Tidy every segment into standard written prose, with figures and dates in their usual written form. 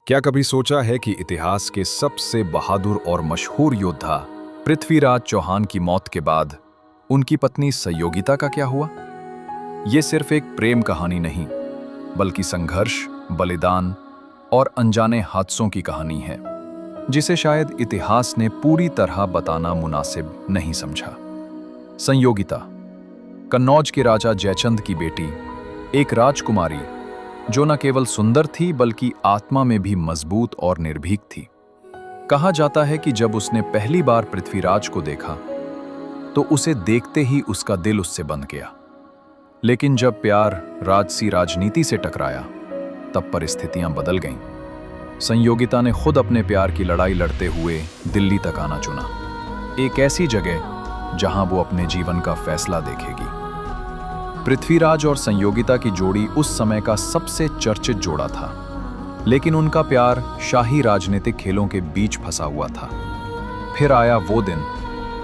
क्या कभी सोचा है कि इतिहास के सबसे बहादुर और मशहूर योद्धा पृथ्वीराज चौहान की मौत के बाद उनकी पत्नी संयोगिता का क्या हुआ? ये सिर्फ एक प्रेम कहानी नहीं, बल्कि संघर्ष, बलिदान और अनजाने हादसों की कहानी है, जिसे शायद इतिहास ने पूरी तरह बताना मुनासिब नहीं समझा। संयोगिता, कन्नौज के राजा जयचंद की बेटी, एक राजकुमारी जो न केवल सुंदर थी बल्कि आत्मा में भी मजबूत और निर्भीक थी। कहा जाता है कि जब उसने पहली बार पृथ्वीराज को देखा तो उसे देखते ही उसका दिल उससे बंध गया। लेकिन जब प्यार राजसी राजनीति से टकराया तब परिस्थितियां बदल गईं। संयोगिता ने खुद अपने प्यार की लड़ाई लड़ते हुए दिल्ली तक आना चुना, एक ऐसी जगह जहां वो अपने जीवन का फैसला देखेगी। पृथ्वीराज और संयोगिता की जोड़ी उस समय का सबसे चर्चित जोड़ा था, लेकिन उनका प्यार शाही राजनीतिक खेलों के बीच फंसा हुआ था। फिर आया वो दिन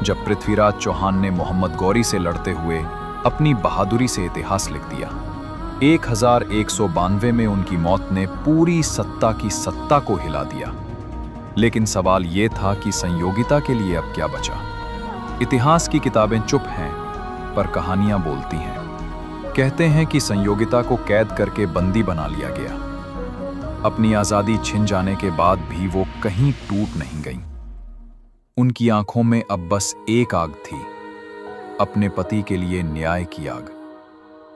जब पृथ्वीराज चौहान ने मोहम्मद गौरी से लड़ते हुए अपनी बहादुरी से इतिहास लिख दिया। 1192 में उनकी मौत ने पूरी सत्ता की सत्ता को हिला दिया। लेकिन सवाल ये था कि संयोगिता के लिए अब क्या बचा? इतिहास की किताबें चुप हैं, पर कहानियां बोलती हैं। कहते हैं कि संयोगिता को कैद करके बंदी बना लिया गया। अपनी आजादी छिन जाने के बाद भी वो कहीं टूट नहीं गईं। उनकी आंखों में अब बस एक आग थी, अपने पति के लिए न्याय की आग।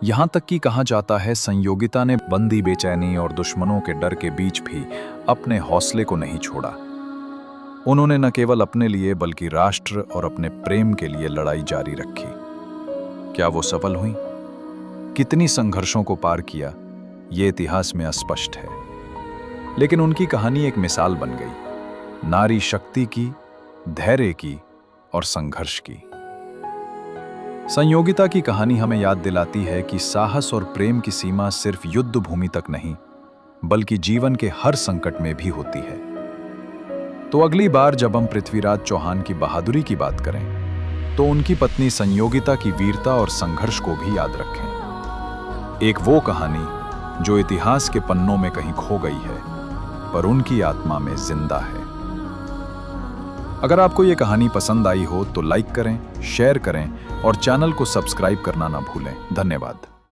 यहां तक कि कहा जाता है संयोगिता ने बंदी बेचैनी और दुश्मनों के डर के बीच भी अपने हौसले को नहीं छोड़ा। उन्होंने न केवल अपने लिए बल्कि राष्ट्र और अपने प्रेम के लिए लड़ाई जारी रखी। क्या वो सफल हुई? कितनी संघर्षों को पार किया, ये इतिहास में अस्पष्ट है। लेकिन उनकी कहानी एक मिसाल बन गई, नारी शक्ति की, धैर्य की और संघर्ष की। संयोगिता की कहानी हमें याद दिलाती है कि साहस और प्रेम की सीमा सिर्फ युद्ध भूमि तक नहीं, बल्कि जीवन के हर संकट में भी होती है। तो अगली बार जब हम पृथ्वीराज चौहान की बहादुरी की बात करें, तो उनकी पत्नी संयोगिता की वीरता और संघर्ष को भी याद रखें। एक वो कहानी जो इतिहास के पन्नों में कहीं खो गई है, पर उनकी आत्मा में जिंदा है। अगर आपको ये कहानी पसंद आई हो तो लाइक करें, शेयर करें और चैनल को सब्सक्राइब करना ना भूलें। धन्यवाद।